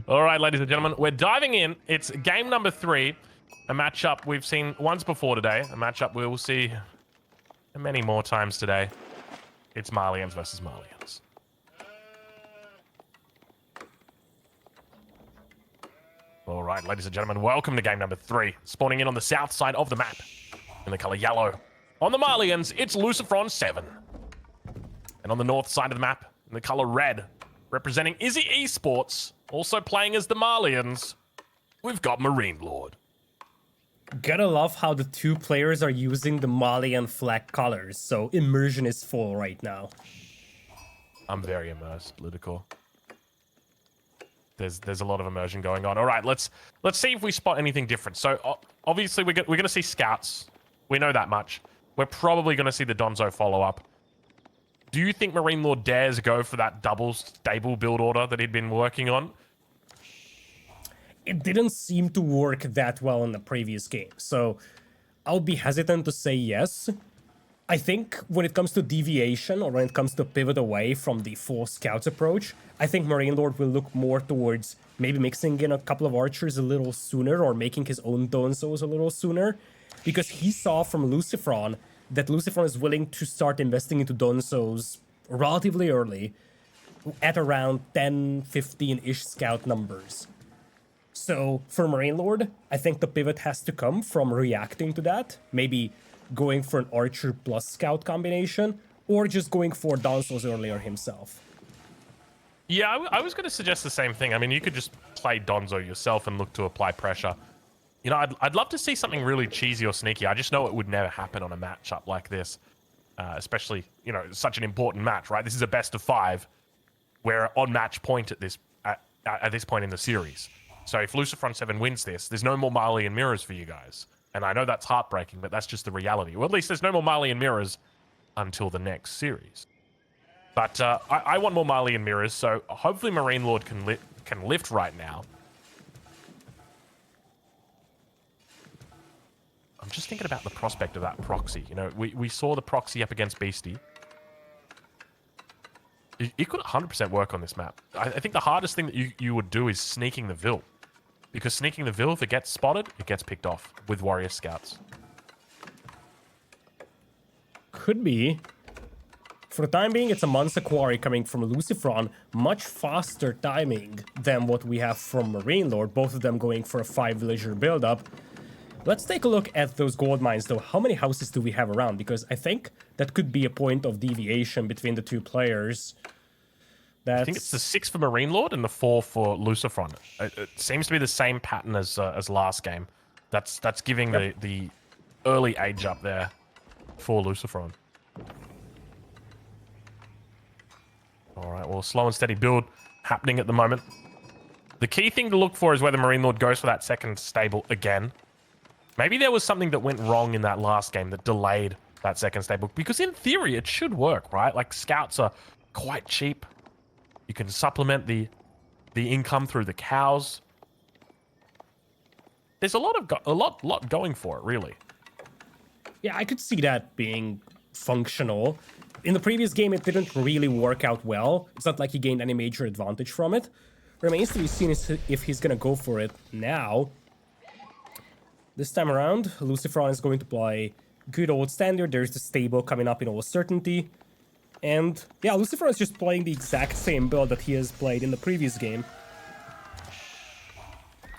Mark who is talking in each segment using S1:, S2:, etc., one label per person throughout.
S1: All right, ladies and gentlemen, we're diving in. It's game number 3, a matchup we've seen once before today, a matchup we will see many more times today. It's Malians versus Malians. All right, ladies and gentlemen, welcome to game number 3. Spawning in on the south side of the map in the color yellow. On the Malians, it's LucifroN7. And on the north side of the map, in the color red, representing Izzy Esports, also playing as the Malians, we've got MarineLorD.
S2: Gotta love how the two players are using the Malian flag colors, so immersion is full right now.
S1: I'm very immersed, Lidakor. There's a lot of immersion going on. All right, let's see if we spot anything different. So obviously we're going to see scouts. We know that much. We're probably going to see the Donzo follow up. Do you think MarineLorD dares go for that double stable build order that he'd been working on?
S2: It didn't seem to work that well in the previous game, so I'll be hesitant to say yes. I think when it comes to deviation, or when it comes to pivot away from the full scouts approach, I think MarineLorD will look more towards maybe mixing in a couple of archers a little sooner, or making his own Donzos a little sooner, because he saw from LucifroN that LucifroN is willing to start investing into Donzos relatively early, at around 10, 15-ish scout numbers. So for MarineLorD, I think the pivot has to come from reacting to that, maybe going for an archer plus scout combination, or just going for Donzos earlier himself.
S1: Yeah, I was going to suggest the same thing. I mean, you could just play Donzo yourself and look to apply pressure. You know, I'd love to see something really cheesy or sneaky. I just know it would never happen on a matchup like this, especially, you know, such an important match, right? This is a best of 5. We're on match point at this point in the series. So if LucifroN7 wins this, there's no more Malian mirrors for you guys. And I know that's heartbreaking, but that's just the reality. Well, at least there's no more Malian mirrors until the next series. But I want more Malian mirrors, so hopefully MarineLorD can lift right now. I'm just thinking about the prospect of that proxy. You know, we saw the proxy up against Beastie. It could 100% work on this map. I think the hardest thing that you would do is sneaking the Vil. Because sneaking the Vil, if it gets spotted, it gets picked off with Warrior Scouts.
S2: Could be. For the time being, it's a Mansa Quarry coming from LucifroN. Much faster timing than what we have from MarineLorD. Both of them going for a 5-villager build-up. Let's take a look at those gold mines, though. How many houses do we have around? Because I think that could be a point of deviation between the two players.
S1: I think it's the 6 for MarineLorD and the 4 for LucifroN. It seems to be the same pattern as last game. That's giving the early age up there for LucifroN. All right, well, slow and steady build happening at the moment. The key thing to look for is whether MarineLorD goes for that second stable again. Maybe there was something that went wrong in that last game that delayed that second stable. Because in theory, it should work, right? Like, scouts are quite cheap. You can supplement the income through the cows. There's a lot going for it, really.
S2: Yeah, I could see that being functional. In the previous game, it didn't really work out well. It's not like he gained any major advantage from it. Remains to be seen if he's gonna go for it now. This time around, LucifroN is going to play good old standard. There's the stable coming up in all certainty. And yeah, LucifroN is just playing the exact same build that he has played in the previous game.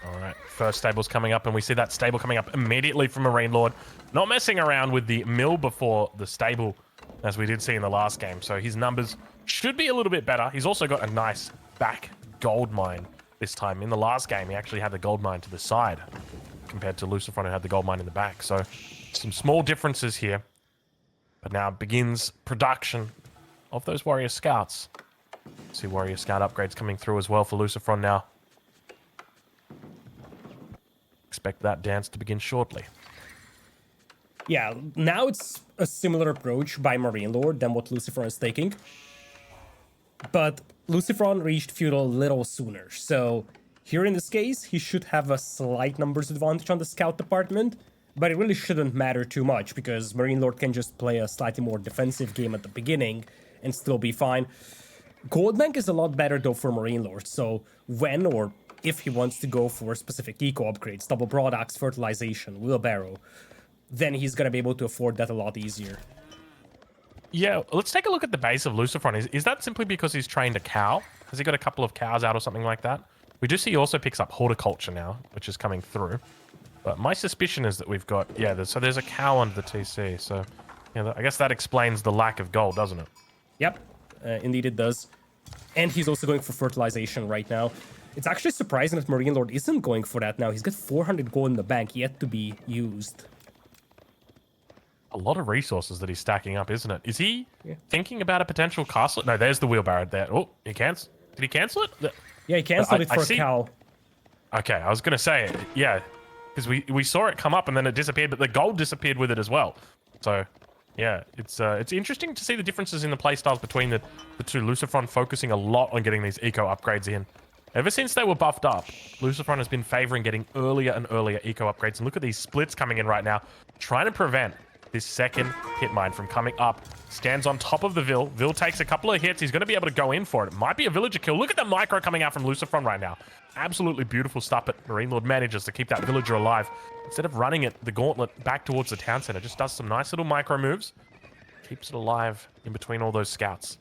S1: All right, first stable's coming up, and we see that stable coming up immediately from MarineLorD. Not messing around with the mill before the stable, as we did see in the last game. So his numbers should be a little bit better. He's also got a nice back gold mine this time. In the last game, he actually had the gold mine to the side, compared to LucifroN, who had the gold mine in the back. So some small differences here. But now begins production of those Warrior Scouts. See Warrior Scout upgrades coming through as well for LucifroN now. Expect that dance to begin shortly.
S2: Yeah, now it's a similar approach by MarineLorD than what LucifroN is taking. But LucifroN reached feudal a little sooner, so here in this case, he should have a slight numbers advantage on the scout department, but it really shouldn't matter too much, because MarineLorD can just play a slightly more defensive game at the beginning and still be fine. Gold Bank is a lot better though for MarineLorD, so when or if he wants to go for specific eco upgrades, double broad axe, fertilization, wheelbarrow, then he's gonna be able to afford that a lot easier.
S1: Yeah, let's take a look at the base of LucifroN. Is that simply because he's trained a cow? Has he got a couple of cows out or something like that? We do see he also picks up horticulture now, which is coming through. But my suspicion is that we've got, yeah, so there's a cow under the TC. So, yeah, I guess that explains the lack of gold, doesn't it?
S2: Yep, indeed it does. And he's also going for fertilization right now. It's actually surprising that MarineLorD isn't going for that now. He's got 400 gold in the bank yet to be used.
S1: A lot of resources that he's stacking up, isn't it? Is he thinking about a potential castle? No, there's the wheelbarrow there. Oh, he cancels. Did he cancel it?
S2: Yeah, he canceled it for a cow.
S1: Okay, I was going to say, yeah, because we saw it come up and then it disappeared, but the gold disappeared with it as well. So, yeah, it's interesting to see the differences in the playstyles between the two. LucifroN focusing a lot on getting these eco upgrades in. Ever since they were buffed up, LucifroN has been favoring getting earlier and earlier eco upgrades. And look at these splits coming in right now, trying to prevent this second pit mine from coming up. Stands on top of the Vil. Vil takes a couple of hits. He's going to be able to go in for it. It might be a villager kill. Look at the micro coming out from LucifroN right now. Absolutely beautiful stuff, but MarineLorD manages to keep that villager alive. Instead of running it, the gauntlet, back towards the town center, just does some nice little micro moves. Keeps it alive in between all those scouts.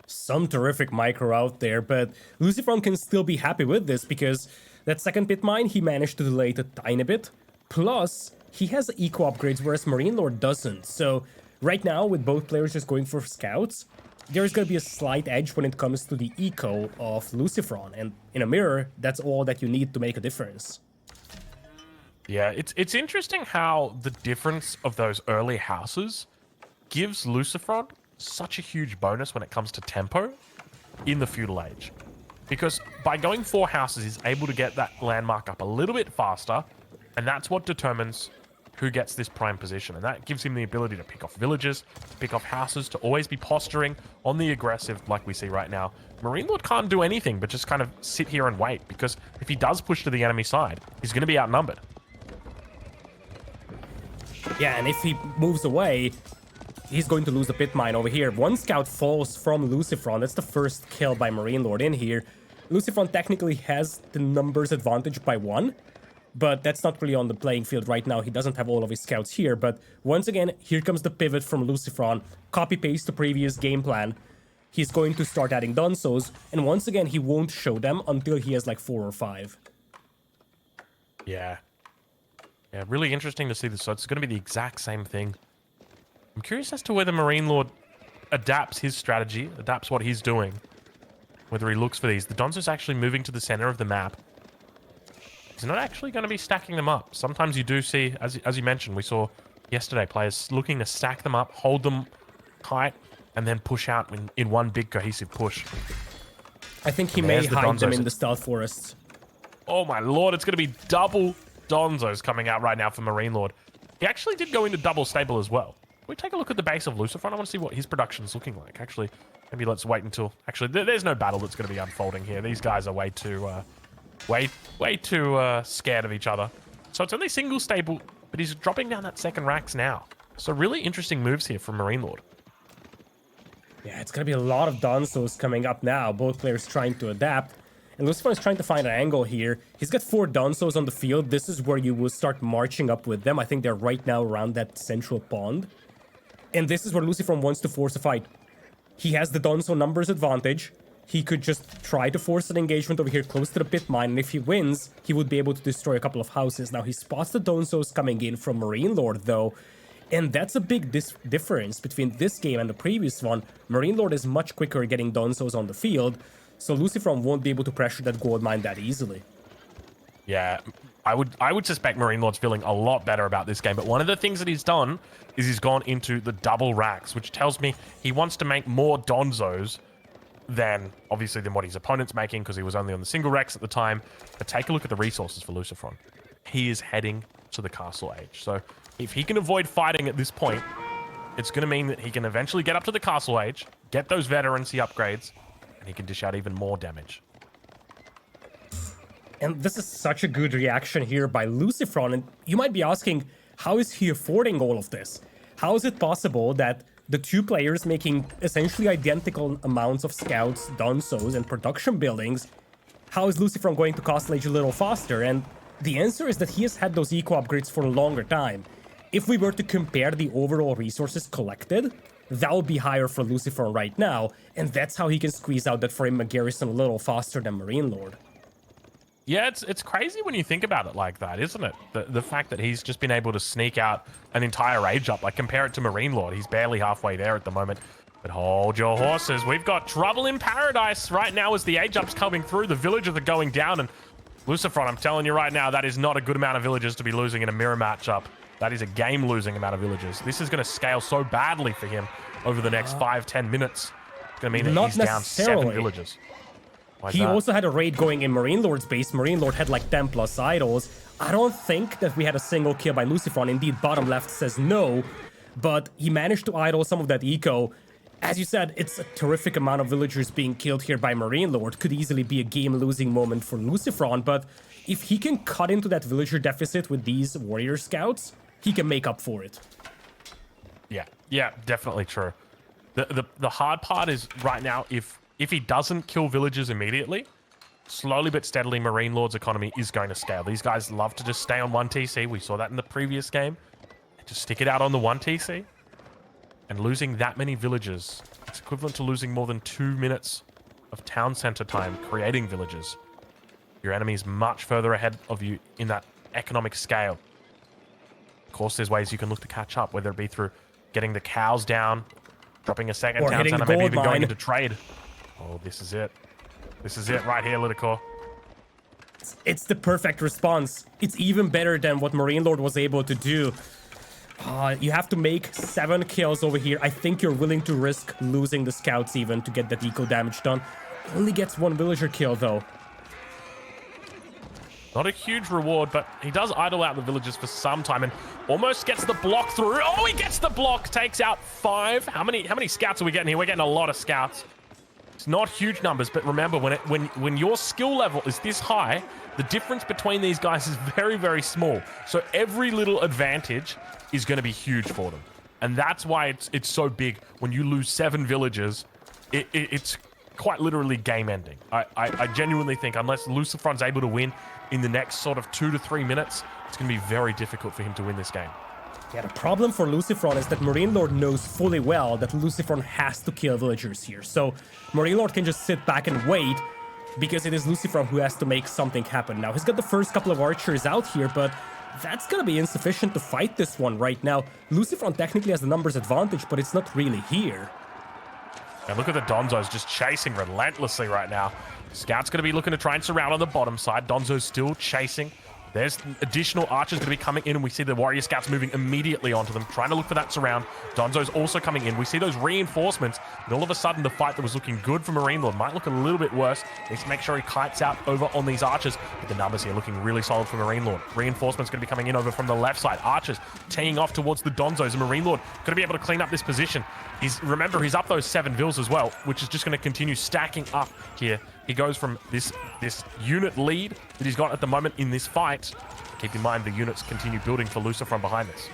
S2: Some terrific micro out there, but LucifroN can still be happy with this because that second pit mine, he managed to delay it a tiny bit. Plus, he has eco upgrades, whereas MarineLorD doesn't. So right now, with both players just going for scouts, there's going to be a slight edge when it comes to the eco of LucifroN. And in a mirror, that's all that you need to make a difference.
S1: Yeah, it's interesting how the difference of those early houses gives LucifroN such a huge bonus when it comes to tempo in the feudal age. Because by going 4 houses, he's able to get that landmark up a little bit faster, and that's what determines who gets this prime position. And that gives him the ability to pick off villages, to pick off houses, to always be posturing on the aggressive like we see right now. MarineLorD can't do anything but just kind of sit here and wait, because if he does push to the enemy side, he's going to be outnumbered.
S2: Yeah, and if he moves away, he's going to lose the pit mine over here. One scout falls from LucifroN. That's the first kill by MarineLorD in here. LucifroN technically has the numbers advantage by 1, but that's not really on the playing field right now. He doesn't have all of his scouts here, but once again, here comes the pivot from LucifroN. Copy-paste the previous game plan. He's going to start adding Donsos, and once again, he won't show them until he has like 4 or 5.
S1: Yeah. Yeah, really interesting to see this. So it's going to be the exact same thing. I'm curious as to whether MarineLorD adapts his strategy, adapts what he's doing, whether he looks for these. The Donzo's actually moving to the center of the map. He's not actually going to be stacking them up. Sometimes you do see, as you mentioned, we saw yesterday, players looking to stack them up, hold them tight, and then push out in one big cohesive push.
S2: I think he may hide them in the stealth forests.
S1: Oh my lord, it's going to be double Donzos coming out right now for MarineLorD. He actually did go into double stable as well. Can we take a look at the base of LucifroN? I want to see what his production's looking like. Actually, maybe let's wait until... Actually, there's no battle that's going to be unfolding here. These guys are way too scared of each other. So it's only single stable, but he's dropping down that second racks now. So really interesting moves here from MarineLorD.
S2: Yeah, it's going to be a lot of Donsos coming up now. Both players trying to adapt. And LucifroN is trying to find an angle here. He's got 4 Donsos on the field. This is where you will start marching up with them. I think they're right now around that central pond. And this is where LucifroN wants to force a fight. He has the Donso numbers advantage. He could just try to force an engagement over here close to the pit mine, and if he wins, he would be able to destroy a couple of houses. Now, he spots the Donsos coming in from MarineLorD, though, and that's a big difference between this game and the previous one. MarineLorD is much quicker at getting Donsos on the field, so LucifroN won't be able to pressure that gold mine that easily.
S1: Yeah, I would suspect MarineLorD's feeling a lot better about this game, but one of the things that he's done is he's gone into the double racks, which tells me he wants to make more Donzos than what his opponent's making, because he was only on the single racks at the time. But take a look at the resources for LucifroN. He is heading to the castle age. So if he can avoid fighting at this point, it's going to mean that he can eventually get up to the castle age, get those veterancy upgrades, and he can dish out even more damage.
S2: And this is such a good reaction here by LucifroN. And you might be asking, how is he affording all of this? How is it possible that the 2 players making essentially identical amounts of scouts, Donsos, and production buildings, how is LucifroN going to cost Ledge a little faster? And the answer is that he has had those eco upgrades for a longer time. If we were to compare the overall resources collected, that would be higher for LucifroN right now, and that's how he can squeeze out that frame garrison a little faster than MarineLorD.
S1: Yeah, it's crazy when you think about it like that, isn't it? The fact that he's just been able to sneak out an entire age up, like compare it to MarineLorD. He's barely halfway there at the moment. But hold your horses. We've got trouble in paradise right now as the age up's coming through. The villagers are going down, and LucifroN, I'm telling you right now, that is not a good amount of villagers to be losing in a mirror matchup. That is a game-losing amount of villagers. This is going to scale so badly for him over the next 5-10 minutes. It's going to mean that he's down 7 villagers.
S2: He also had a raid going in MarineLorD's base. MarineLorD had like 10 plus idols. I don't think that we had a single kill by LucifroN. Indeed, bottom left says no, but he managed to idle some of that eco. As you said, it's a terrific amount of villagers being killed here by MarineLorD. Could easily be a game-losing moment for LucifroN, but if he can cut into that villager deficit with these warrior scouts, he can make up for it.
S1: Yeah, definitely true. The hard part is right now, if he doesn't kill villagers immediately, slowly but steadily, MarineLorD's economy is going to scale. These guys love to just stay on 1 TC. We saw that in the previous game. Just stick it out on the 1 TC. And losing that many villagers, it's equivalent to losing more than 2 minutes of town center time creating villages. Your enemy is much further ahead of you in that economic scale. Of course, there's ways you can look to catch up, whether it be through getting the cows down, dropping a second town center, maybe even going into trade. Oh, this is it. This is it right here, Lidakor.
S2: It's the perfect response. It's even better than what MarineLorD was able to do. You have to make 7 kills over here. I think you're willing to risk losing the scouts even to get that eco damage done. Only gets 1 villager kill, though.
S1: Not a huge reward, but he does idle out the villagers for some time and almost gets the block through. Oh, he gets the block, takes out 5. How many scouts are we getting here? We're getting a lot of scouts. It's not huge numbers, but remember, when your skill level is this high, the difference between these guys is very, very small. So every little advantage is going to be huge for them. And that's why it's so big. When you lose 7 villagers, it's quite literally game-ending. I genuinely think unless LucifroN's able to win in the next sort of 2 to 3 minutes, it's going to be very difficult for him to win this game.
S2: Yeah, the problem for LucifroN is that MarineLorD knows fully well that LucifroN has to kill villagers here. So MarineLorD can just sit back and wait because it is LucifroN who has to make something happen. Now, he's got the first couple of archers out here, but that's gonna be insufficient to fight this one right now. LucifroN technically has the numbers advantage, but it's not really here.
S1: And look at the Donzos just chasing relentlessly right now. Scout's going to be looking to try and surround on the bottom side. Donzo's still chasing. There's additional archers going to be coming in, and we see the warrior scouts moving immediately onto them, trying to look for that surround. Donzo's also coming in. We see those reinforcements, and all of a sudden, the fight that was looking good for MarineLorD might look a little bit worse. Needs to make sure he kites out over on these archers. But the numbers here looking really solid for MarineLorD. Reinforcements going to be coming in over from the left side. Archers teeing off towards the Donzos, and MarineLorD going to be able to clean up this position. Remember, he's up those 7 vills as well, which is just going to continue stacking up here. He goes from this unit lead that he's got at the moment in this fight. Keep in mind, the units continue building for LucifroN behind this.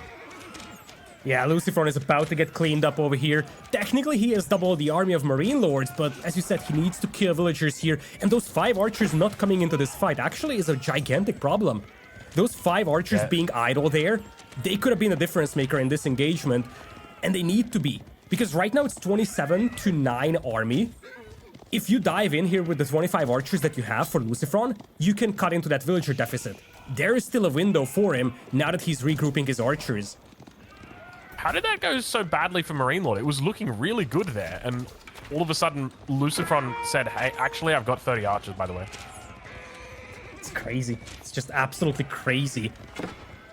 S2: Yeah, LucifroN is about to get cleaned up over here. Technically, he has doubled the army of MarineLords, but as you said, he needs to kill villagers here. And those 5 archers not coming into this fight actually is a gigantic problem. Those 5 archers being idle there, they could have been a difference maker in this engagement. And they need to be. Because right now it's 27-9 army. If you dive in here with the 25 archers that you have for LucifroN, you can cut into that villager deficit. There is still a window for him now that he's regrouping his archers.
S1: How did that go so badly for MarineLorD? It was looking really good there, and all of a sudden, LucifroN said, hey, actually, I've got 30 archers, by the way.
S2: It's crazy. It's just absolutely crazy.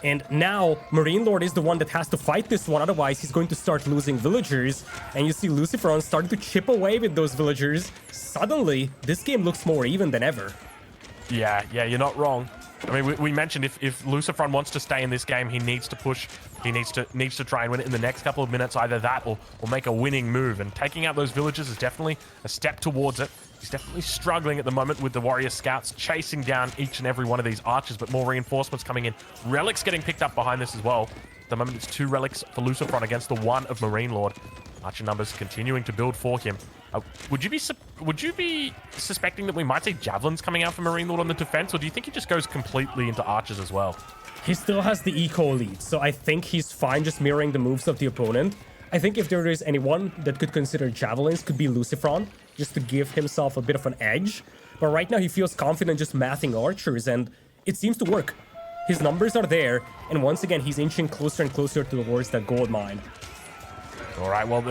S2: And now, MarineLorD is the one that has to fight this one, otherwise he's going to start losing villagers. And you see LucifroN starting to chip away with those villagers. Suddenly, this game looks more even than ever.
S1: Yeah, you're not wrong. I mean, we mentioned if LucifroN wants to stay in this game, he needs to push. He needs to try and win it in the next couple of minutes, either that or make a winning move. And taking out those villagers is definitely a step towards it. He's definitely struggling at the moment with the warrior scouts chasing down each and every one of these archers, but more reinforcements coming in. Relics getting picked up behind this as well. At the moment, it's 2 relics for LucifroN against the 1 of MarineLorD. Archer numbers continuing to build for him. Would you be suspecting that we might see javelins coming out from MarineLorD on the defense, or do you think he just goes completely into archers as well?
S2: He still has the eco lead, so I think he's fine just mirroring the moves of the opponent. I think if there is anyone that could consider javelins, could be LucifroN, just to give himself a bit of an edge. But right now he feels confident just mathing archers, and it seems to work. His numbers are there, and once again he's inching closer and closer towards that gold mine.
S1: All right, well,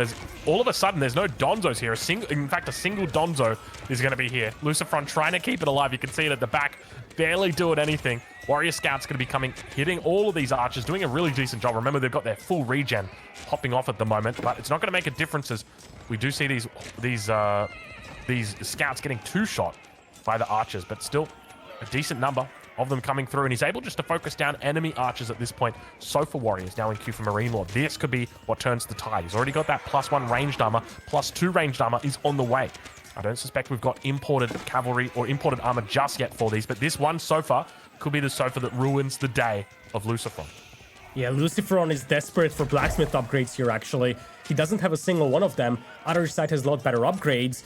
S1: all of a sudden, there's no Donzos here. In fact, a single Donzo is going to be here. LucifroN trying to keep it alive. You can see it at the back, barely doing anything. Warrior Scout's going to be coming, hitting all of these archers, doing a really decent job. Remember, they've got their full regen popping off at the moment, but it's not going to make a difference as we do see these scouts getting two-shot by the archers, but still a decent number of them coming through, and he's able just to focus down enemy archers at this point. Sofa Warriors now in queue for MarineLorD. This could be what turns the tide. He's already got that +1 ranged armor, +2 ranged armor is on the way. I don't suspect we've got imported cavalry or imported armor just yet for these, but this one Sofa could be the Sofa that ruins the day of LucifroN.
S2: Yeah, LucifroN is desperate for blacksmith upgrades here, actually. He doesn't have a single one of them. Other side has a lot better upgrades.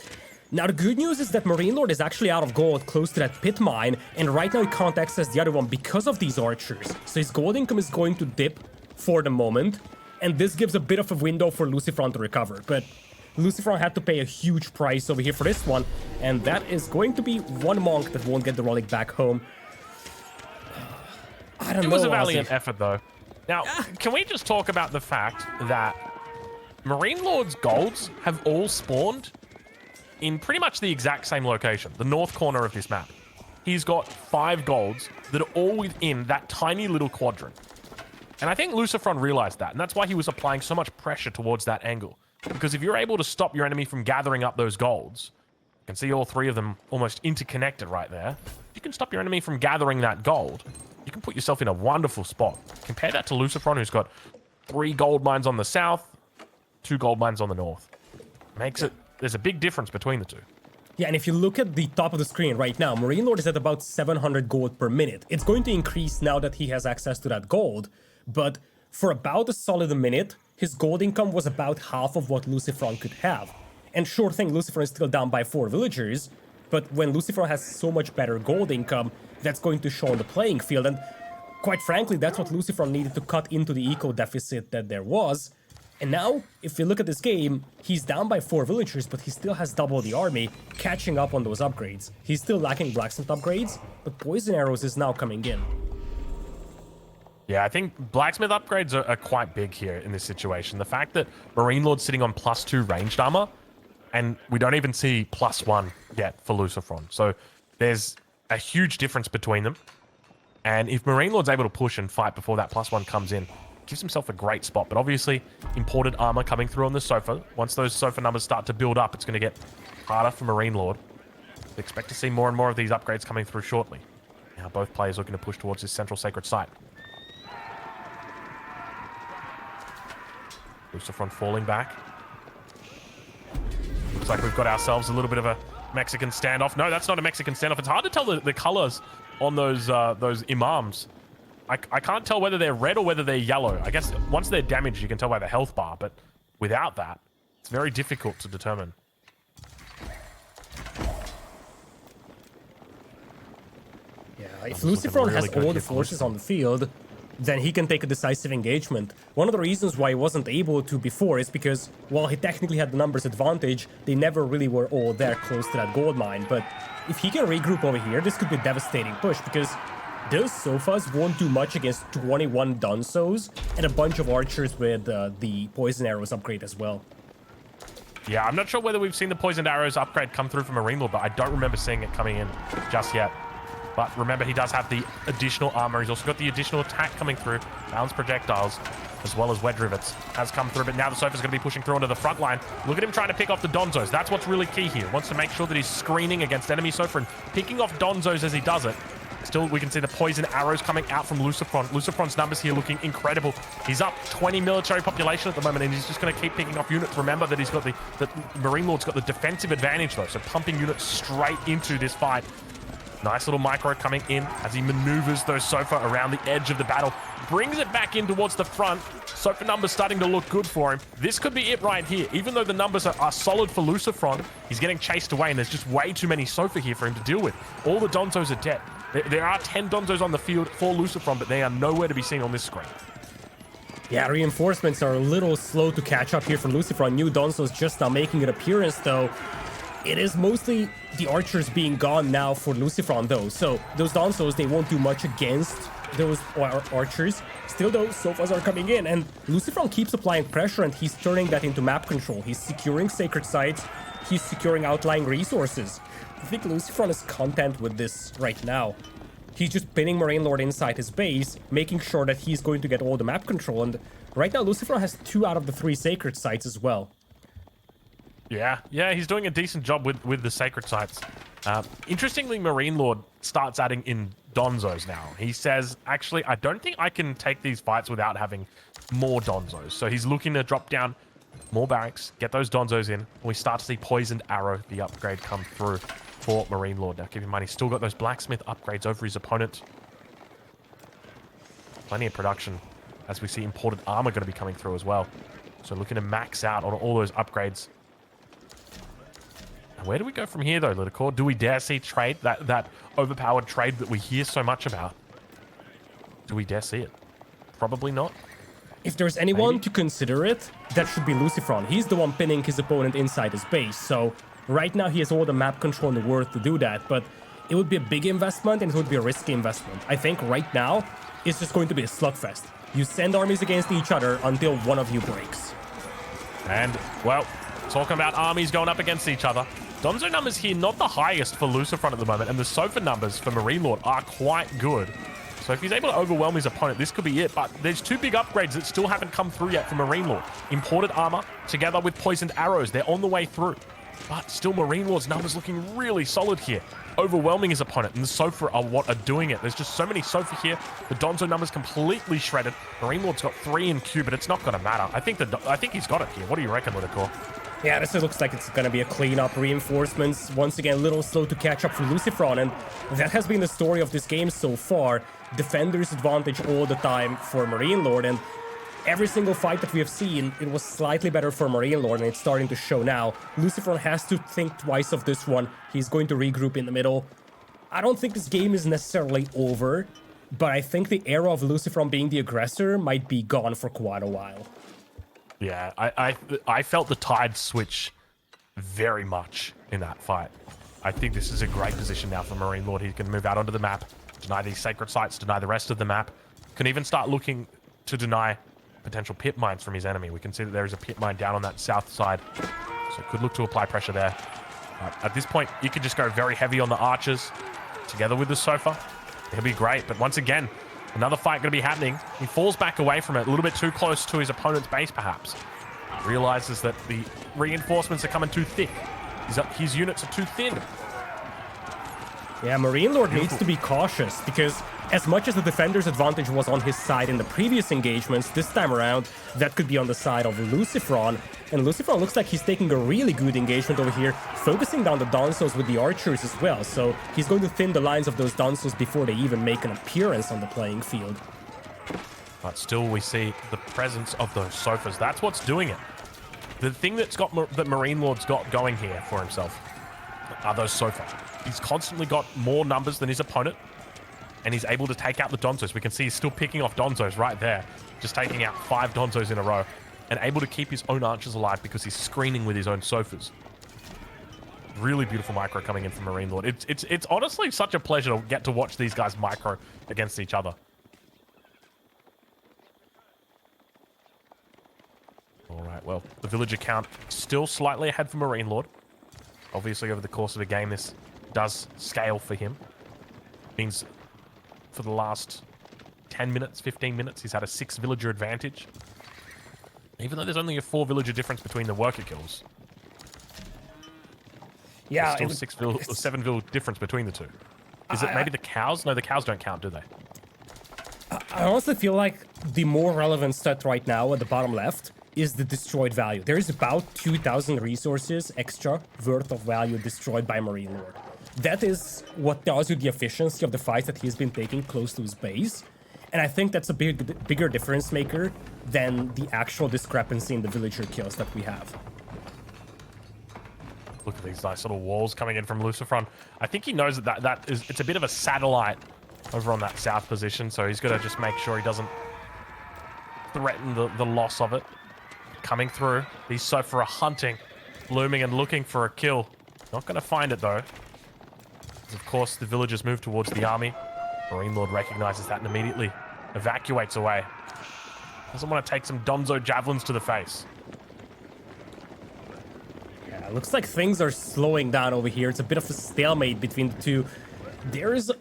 S2: Now, the good news is that MarineLorD is actually out of gold close to that pit mine, and right now he can't access the other one because of these archers. So his gold income is going to dip for the moment, and this gives a bit of a window for LucifroN to recover. But LucifroN had to pay a huge price over here for this one, and that is going to be one monk that won't get the relic back home. I don't know.
S1: It was a valiant effort, though. Now, can we just talk about the fact that MarineLorD's golds have all spawned in pretty much the exact same location, the north corner of this map. He's got 5 golds that are all within that tiny little quadrant. And I think LucifroN realized that, and that's why he was applying so much pressure towards that angle. Because if you're able to stop your enemy from gathering up those golds, you can see all 3 of them almost interconnected right there. You can stop your enemy from gathering that gold. You can put yourself in a wonderful spot. Compare that to LucifroN, who's got 3 gold mines on the south, 2 gold mines on the north. There's a big difference between the two.
S2: Yeah, and if you look at the top of the screen right now, MarineLorD is at about 700 gold per minute. It's going to increase now that he has access to that gold, but for about a solid minute, his gold income was about half of what LucifroN could have. And sure thing, LucifroN is still down by 4 villagers, but when LucifroN has so much better gold income, that's going to show on the playing field, and quite frankly, that's what LucifroN needed to cut into the eco deficit that there was. And now, if you look at this game, he's down by 4 villagers, but he still has double the army, catching up on those upgrades. He's still lacking blacksmith upgrades, but poison arrows is now coming in.
S1: Yeah, I think blacksmith upgrades are quite big here in this situation. The fact that MarineLorD's sitting on +2 ranged armor, and we don't even see +1 yet for LucifroN. So there's a huge difference between them. And if MarineLorD's able to push and fight before that +1 comes in, gives himself a great spot. But obviously, imported armor coming through on the Sofa. Once those Sofa numbers start to build up, it's going to get harder for MarineLorD. Expect to see more and more of these upgrades coming through shortly. Now both players looking to push towards this central sacred site. LucifroN falling back. Looks like we've got ourselves a little bit of a Mexican standoff. No, that's not a Mexican standoff. It's hard to tell the colors on those imams. I can't tell whether they're red or whether they're yellow. I guess once they're damaged, you can tell by the health bar, but without that, it's very difficult to determine.
S2: Yeah, if LucifroN has all the forces on the field, then he can take a decisive engagement. One of the reasons why he wasn't able to before is because, while he technically had the numbers advantage, they never really were all there close to that gold mine. But if he can regroup over here, this could be a devastating push, because those Sofas won't do much against 21 Dunsos and a bunch of archers with the poison arrows upgrade as well.
S1: Yeah, I'm not sure whether we've seen the poisoned arrows upgrade come through from MarineLorD, but I don't remember seeing it coming in just yet. But remember, he does have the additional armor. He's also got the additional attack coming through. Balanced projectiles, as well as wedge rivets, has come through. But now the Sofa's going to be pushing through onto the front line. Look at him trying to pick off the Donzos. That's what's really key here. Wants to make sure that he's screening against enemy Sofa and picking off Donzos as he does it. Still, we can see the poison arrows coming out from LucifroN. LucifroN's numbers here looking incredible. He's up 20 military population at the moment, and he's just going to keep picking off units. Remember that he's got MarineLorD's got the defensive advantage, though, so pumping units straight into this fight. Nice little micro coming in as he maneuvers those Sofa around the edge of the battle. Brings it back in towards the front. Sofa numbers starting to look good for him. This could be it right here. Even though the numbers are solid for LucifroN, he's getting chased away, and there's just way too many Sofa here for him to deal with. All the Donzos are dead. There are 10 Donzos on the field for LucifroN, but they are nowhere to be seen on this screen.
S2: Yeah, reinforcements are a little slow to catch up here for LucifroN. New Donzos just now making an appearance, though. It is mostly the archers being gone now for LucifroN, though. So those Donzos, they won't do much against those archers. Still, though, Sofas are coming in, and LucifroN keeps applying pressure, and he's turning that into map control. He's securing sacred sites. He's securing outlying resources. I think LucifroN is content with this right now. He's just pinning MarineLorD inside his base, making sure that he's going to get all the map control. And right now, LucifroN has 2 out of the 3 sacred sites as well.
S1: Yeah, he's doing a decent job with the sacred sites. Interestingly, MarineLorD starts adding in Donzos now. He says, actually, I don't think I can take these fights without having more Donzos. So he's looking to drop down more barracks, get those Donzos in, and we start to see Poisoned Arrow, the upgrade, come through for MarineLorD. Now, keep in mind, he's still got those Blacksmith upgrades over his opponent. Plenty of production, as we see imported armor going to be coming through as well. So looking to max out on all those upgrades. Where do we go from here, though, Lidakor? Do we dare see trade, that overpowered trade that we hear so much about? Do we dare see it? Probably not.
S2: If there's anyone to consider it, that should be LucifroN. He's the one pinning his opponent inside his base, so right now he has all the map control in the world to do that, but it would be a big investment and it would be a risky investment. I think right now, it's just going to be a slugfest. You send armies against each other until one of you breaks.
S1: And, well, talking about armies going up against each other, Donzo numbers here not the highest for LucifroN at the moment, and the Sofa numbers for MarineLorD are quite good. So if he's able to overwhelm his opponent, this could be it. But there's 2 big upgrades that still haven't come through yet for MarineLorD. Imported armor together with poisoned arrows. They're on the way through. But still, MarineLorD's numbers looking really solid here. Overwhelming his opponent, and the Sofa are what are doing it. There's just so many Sofa here. The Donzo numbers completely shredded. MarineLorD's got 3 in queue, but it's not going to matter. I think he's got it here. What do you reckon, Lidakor?
S2: Yeah, this looks like it's gonna be a clean-up. Reinforcements, once again, a little slow to catch up for LucifroN, and that has been the story of this game so far. Defender's advantage all the time for MarineLorD, and every single fight that we have seen, it was slightly better for MarineLorD, and it's starting to show now. LucifroN has to think twice of this one. He's going to regroup in the middle. I don't think this game is necessarily over, but I think the era of LucifroN being the aggressor might be gone for quite a while.
S1: Yeah, I felt the tide switch very much in that fight. I think this is a great position now for MarineLorD. He can move out onto the map, deny these sacred sites, deny the rest of the map. Can even start looking to deny potential pit mines from his enemy. We can see that there is a pit mine down on that south side, so could look to apply pressure there. At this point, you could just go very heavy on the archers together with the Sofa. It'll be great, but once again, another fight going to be happening. He falls back away from it, a little bit too close to his opponent's base, perhaps. Realizes that the reinforcements are coming too thick. His units are too thin.
S2: Yeah, MarineLorD needs to be cautious, because as much as the defender's advantage was on his side in the previous engagements, this time around, that could be on the side of LucifroN. And LucifroN looks like he's taking a really good engagement over here, focusing down the Donzos with the archers as well. So he's going to thin the lines of those Donzos before they even make an appearance on the playing field.
S1: But still, we see the presence of those Sofas. That's what's doing it. The thing that MarineLorD's got going here for himself are those Sofa. He's constantly got more numbers than his opponent, and he's able to take out the Donzos. We can see he's still picking off Donzos right there, just taking out 5 Donzos in a row, and able to keep his own archers alive because he's screening with his own Sofas. Really beautiful micro coming in from MarineLorD. It's honestly such a pleasure to get to watch these guys micro against each other. All right, well, the villager count still slightly ahead for MarineLorD. Obviously, over the course of the game, this does scale for him. Means for the last 10 minutes, 15 minutes, he's had a 6 villager advantage. Even though there's only a 4 villager difference between the worker kills.
S2: Yeah,
S1: there's still 7 vill difference between the two. Is it maybe the cows? No, the cows don't count, do they?
S2: I honestly feel like the more relevant stat right now at the bottom left is the destroyed value. There is about 2,000 resources extra worth of value destroyed by MarineLorD. That is what tells you the efficiency of the fights that he's been taking close to his base. And I think that's a bigger difference maker than the actual discrepancy in the villager kills that we have.
S1: Look at these nice little walls coming in from LucifroN. I think he knows that it's a bit of a satellite over on that south position, so he's got to just make sure he doesn't threaten the loss of it. Coming through, these Sofra are hunting, looming and looking for a kill. Not going to find it though. Of course, the villagers move towards the army. MarineLorD recognizes that and immediately evacuates away. Doesn't want to take some Donzo javelins to the face.
S2: Yeah, looks like things are slowing down over here. It's a bit of a stalemate between the two. There is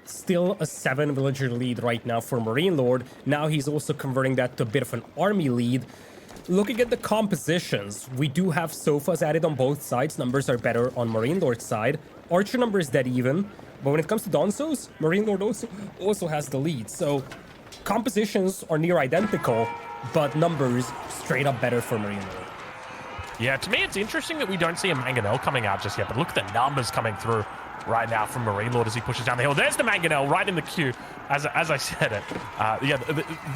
S2: still a 7 villager lead right now for MarineLorD. Now he's also converting that to a bit of an army lead. Looking at the compositions, we do have sofas added on both sides. Numbers are better on MarineLord's side. Archer number is dead even. But when it comes to Donzos, MarineLorD also has the lead. So compositions are near identical, but numbers straight up better for MarineLorD.
S1: Yeah, to me, it's interesting that we don't see a Mangonel coming out just yet, but look at the numbers coming through right now from MarineLorD as he pushes down the hill. There's the Mangonel right in the queue, as I said it. Yeah,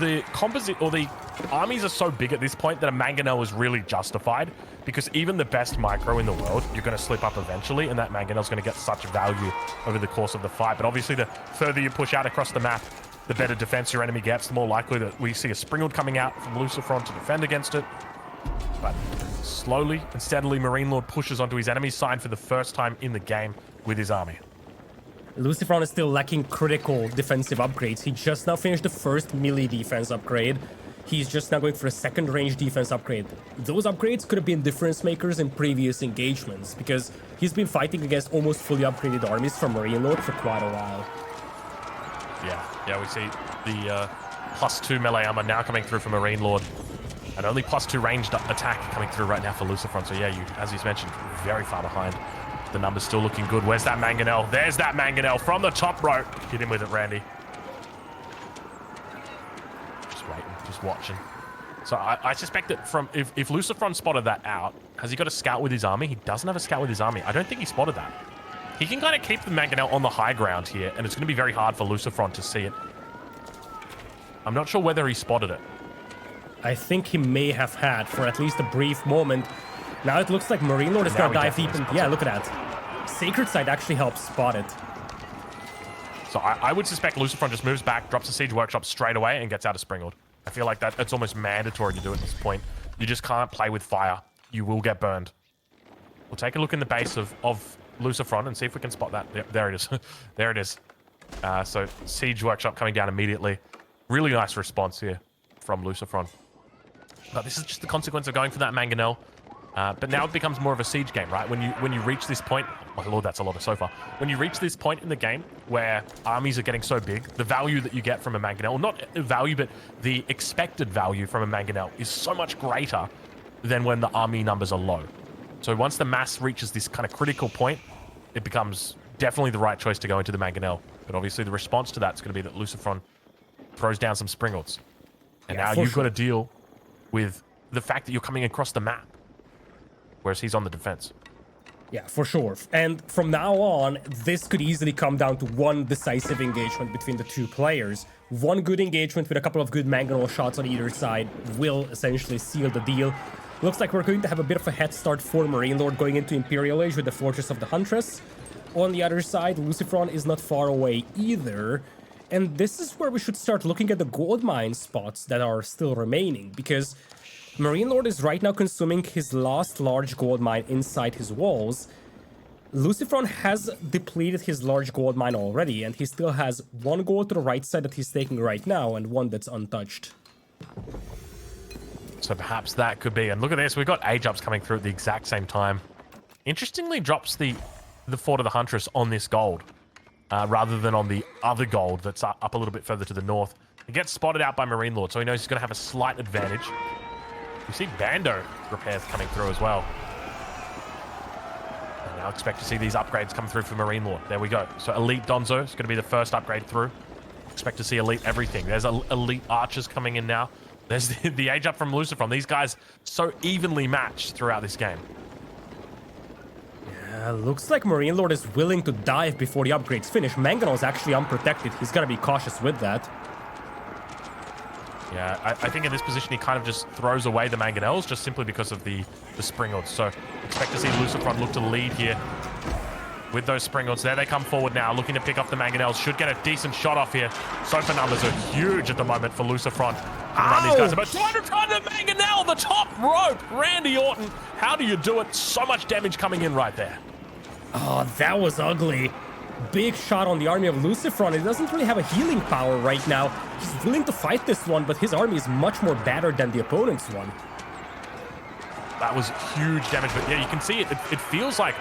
S1: the composite or the armies are so big at this point that a Mangonel is really justified, because even the best micro in the world, you're going to slip up eventually, and that Mangonel's going to get such value over the course of the fight. But obviously, the further you push out across the map, the better defense your enemy gets, the more likely that we see a Springald coming out from LucifroN to defend against it. But slowly and steadily, MarineLorD pushes onto his enemy's side for the first time in the game with his army.
S2: LucifroN is still lacking critical defensive upgrades. He just now finished the first melee defense upgrade. He's just now going for a second range defense upgrade. Those upgrades could have been difference makers in previous engagements, because he's been fighting against almost fully upgraded armies from MarineLorD for quite a while. Yeah, we see the +2 melee armor now coming through from MarineLorD. And only +2 ranged attack coming through right now for LucifroN. So yeah, as you mentioned, very far behind. The numbers still looking good. Where's that Mangonel? There's that Mangonel from the top row. Hit him with it, Randy. Just waiting, just watching. So I suspect that if LucifroN spotted that out, has he got a scout with his army? He doesn't have a scout with his army. I don't think he spotted that. He can kind of keep the Mangonel on the high ground here, and it's going to be very hard for LucifroN to see it. I'm not sure whether he spotted it. I think he may have had for at least a brief moment. Now it looks like MarineLorD is going to dive deep in. Yeah, look at that. Sacred Site actually helps spot it.
S1: So I would suspect LucifroN just moves back, drops the Siege Workshop straight away, and gets out of Springald. I feel like that's almost mandatory to do at this point. You just can't play with fire. You will get burned. We'll take a look in the base of LucifroN and see if we can spot that. Yep, there it is. There it is. So Siege Workshop coming down immediately. Really nice response here from LucifroN. But this is just the consequence of going for that Mangonel. But now it becomes more of a siege game, right? When you reach this point, oh my lord, that's a lot of so far. When you reach this point in the game where armies are getting so big, the value that you get from a Mangonel, not value, but the expected value from a Mangonel is so much greater than when the army numbers are low. So once the mass reaches this kind of critical point, it becomes definitely the right choice to go into the Mangonel. But obviously the response to that is going to be that LucifroN throws down some Springalds. And now you've got to deal with the fact that you're coming across the map, whereas he's on the defense.
S2: Yeah, for sure. And from now on, this could easily come down to one decisive engagement between the two players. One good engagement with a couple of good Mangonel shots on either side will essentially seal the deal. Looks like we're going to have a bit of a head start for MarineLorD going into Imperial Age with the Fortress of the Huntress. On the other side, LucifroN is not far away either. And this is where we should start looking at the gold mine spots that are still remaining, because MarineLorD is right now consuming his last large gold mine inside his walls. LucifroN has depleted his large gold mine already, and he still has one gold to the right side that he's taking right now, and one that's untouched.
S1: So perhaps that could be, and look at this, we've got age-ups coming through at the exact same time. Interestingly, drops the Fort of the Huntress on this gold, rather than on the other gold that's up a little bit further to the north. It gets spotted out by MarineLorD, so he knows he's going to have a slight advantage. We see Bando repairs coming through as well. And now expect to see these upgrades come through for MarineLorD. There we go. So Elite Donzo is going to be the first upgrade through. Expect to see Elite everything. There's Elite Archers coming in now. There's the age up from LucifroN. These guys so evenly matched throughout this game.
S2: Looks like MarineLorD is willing to dive before the upgrades finish. Mangonel is actually unprotected. He's got to be cautious with that.
S1: Yeah, I think in this position he kind of just throws away the Mangonels just simply because of the Springords. So expect to see LucifroN look to lead here with those Springords. There they come forward now, looking to pick up the Mangonels. Should get a decent shot off here. Sofa numbers are huge at the moment for LucifroN. Run these guys about 200 tons of Mangonel, the top rope. Randy Orton, how do you do it? So much damage coming in right there.
S2: Oh, that was ugly. Big shot on the army of LucifroN. He doesn't really have a healing power right now. He's willing to fight this one, but his army is much more battered than the opponent's one.
S1: That was huge damage, but yeah, you can see it. It feels like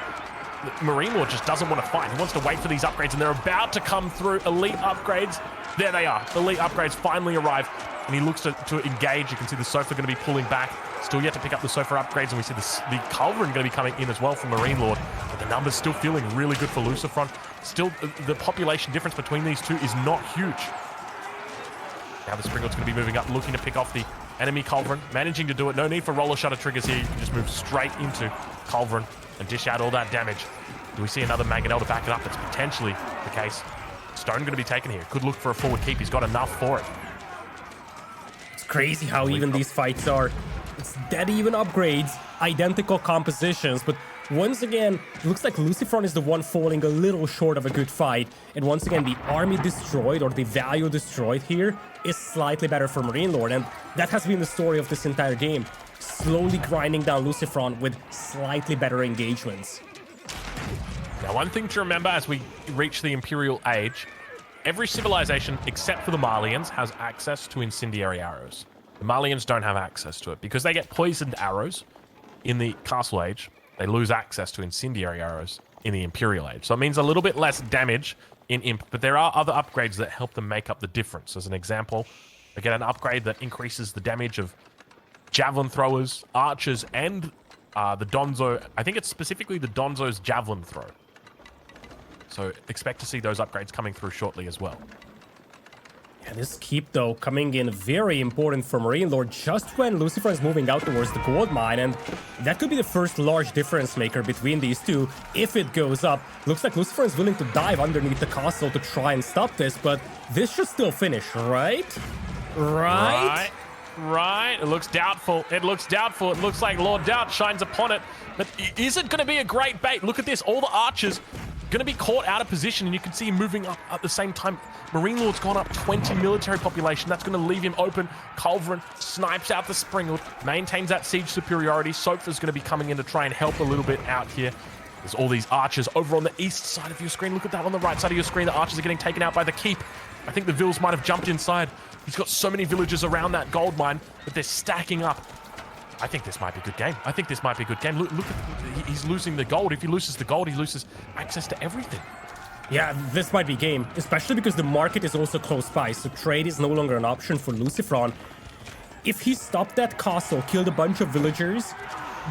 S1: MarineLorD just doesn't want to fight. He wants to wait for these upgrades, and they're about to come through. Elite upgrades. There they are. Elite upgrades finally arrive, and he looks to engage. You can see the Sofa going to be pulling back. Still yet to pick up the Sofa upgrades, and we see the Culverin going to be coming in as well from MarineLorD. But the numbers still feeling really good for LucifroN. Still, the population difference between these two is not huge. Now the Springord's going to be moving up, looking to pick off the enemy Culverin. Managing to do it. No need for roller shutter triggers here. You can just move straight into Culverin and dish out all that damage. Do we see another Mangonel to back it up? It's potentially the case. Stone going to be taken here. Could look for a forward keep. He's got enough for it.
S2: It's crazy how even these fights are. It's dead even upgrades, identical compositions, but once again, it looks like LucifroN is the one falling a little short of a good fight. And once again, the army destroyed, or the value destroyed here, is slightly better for MarineLorD. And that has been the story of this entire game. Slowly grinding down LucifroN with slightly better engagements.
S1: Now, one thing to remember as we reach the Imperial Age, every civilization except for the Malians has access to incendiary arrows. The Malians don't have access to it because they get poisoned arrows in the Castle Age. They lose access to incendiary arrows in the Imperial Age. So it means a little bit less damage in Imp, but there are other upgrades that help them make up the difference. As an example, they get an upgrade that increases the damage of javelin throwers, archers, and the Donzo. I think it's specifically the Donzo's javelin throw. So expect to see those upgrades coming through shortly as well.
S2: Yeah, this keep, though, coming in very important for MarineLorD just when LucifroN is moving out towards the gold mine, and that could be the first large difference maker between these two if it goes up. Looks like LucifroN is willing to dive underneath the castle to try and stop this, but this should still finish, right? Right?
S1: Right. It looks doubtful. It looks doubtful. It looks like Lord Doubt shines upon it, but is it going to be a great bait? Look at this. All the archers going to be caught out of position, and you can see him moving up at the same time. MarineLorD's gone up 20 military population. That's going to leave him open. Culverin snipes out the Springord, maintains that siege superiority. Sofa's going to be coming in to try and help a little bit out here. There's all these archers over on the east side of your screen. Look at that on the right side of your screen. The archers are getting taken out by the keep. I think the Vils might have jumped inside. He's got so many villagers around that gold mine, but they're stacking up. I think this might be a good game. I think this might be a good game. Look at, he's losing the gold. If he loses the gold, he loses access to everything.
S2: Yeah, this might be game, especially because the market is also close by, so trade is no longer an option for LucifroN. If he stopped that castle, killed a bunch of villagers,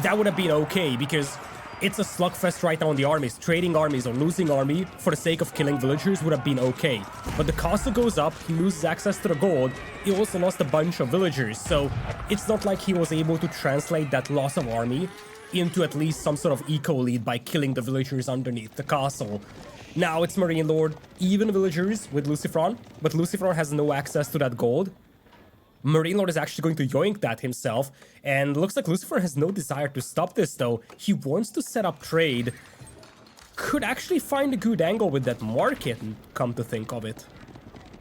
S2: that would have been okay, because it's a slugfest right now on the armies. Trading armies or losing army for the sake of killing villagers would have been okay. But the castle goes up, he loses access to the gold, he also lost a bunch of villagers, so it's not like he was able to translate that loss of army into at least some sort of eco lead by killing the villagers underneath the castle. Now it's MarineLorD, even villagers with LucifroN, but LucifroN has no access to that gold. MarineLorD is actually going to yoink that himself, and looks like LucifroN has no desire to stop this, though. He wants to set up trade. Could actually find a good angle with that market, come to think of it.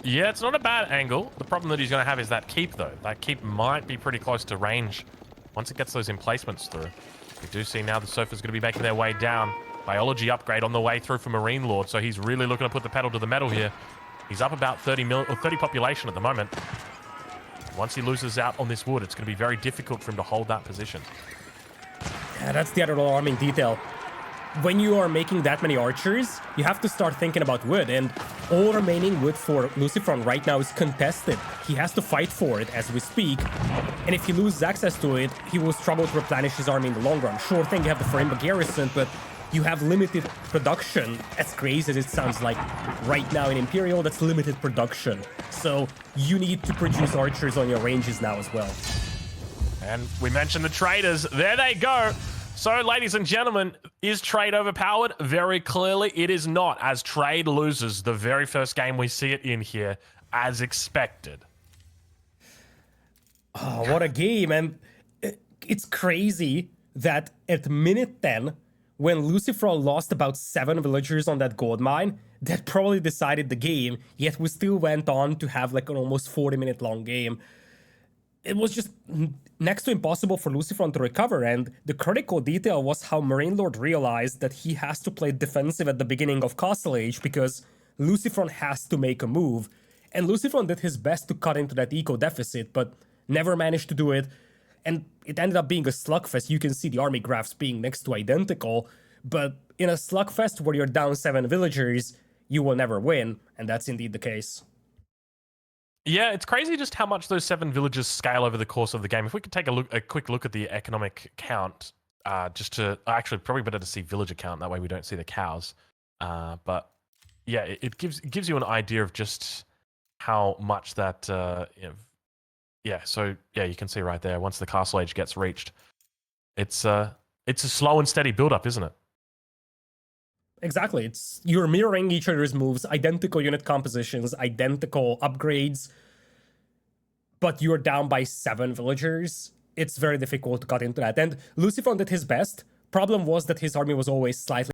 S1: Yeah, it's not a bad angle. The problem that he's going to have is that keep, though. That keep might be pretty close to range once it gets those emplacements through. We do see now the Sofa's going to be making their way down. Biology upgrade on the way through for MarineLorD, so he's really looking to put the pedal to the metal here. He's up about 30 population at the moment. Once he loses out on this wood, it's going to be very difficult for him to hold that position.
S2: Yeah, that's the other alarming detail. When you are making that many archers, you have to start thinking about wood, and all remaining wood for LucifroN right now is contested. He has to fight for it as we speak, and if he loses access to it, he will struggle to replenish his army in the long run. Sure thing, you have the Farimba garrison, but you have limited production. As crazy as it sounds like right now in Imperial, that's limited production. So you need to produce archers on your ranges now as well.
S1: And we mentioned the traders. There they go. So, ladies and gentlemen, is Trade overpowered? Very clearly, it is not, as Trade loses the very first game we see it in here, as expected.
S2: Oh, what a game. And it's crazy that at minute 10, when LucifroN lost about 7 villagers on that gold mine, that probably decided the game, yet we still went on to have like an almost 40-minute long game. It was just next to impossible for LucifroN to recover, and the critical detail was how MarineLorD realized that he has to play defensive at the beginning of Castle Age because LucifroN has to make a move, and LucifroN did his best to cut into that eco deficit, but never managed to do it, and it ended up being a slugfest. You can see the army graphs being next to identical, but in a slugfest where you're down 7 villagers, you will never win, and that's indeed the case.
S1: Yeah, it's crazy just how much those 7 villages scale over the course of the game. If we could take a quick look at the economic count, just to actually probably better to see villager count. That way we don't see the cows. But yeah, it gives you an idea of just how much that. Yeah, so yeah, you can see right there. Once the castle age gets reached, it's a slow and steady build up, isn't it?
S2: Exactly. You're mirroring each other's moves, identical unit compositions, identical upgrades, but you're down by 7 villagers. It's very difficult to cut into that. And LucifroN did his best. Problem was that his army was always slightly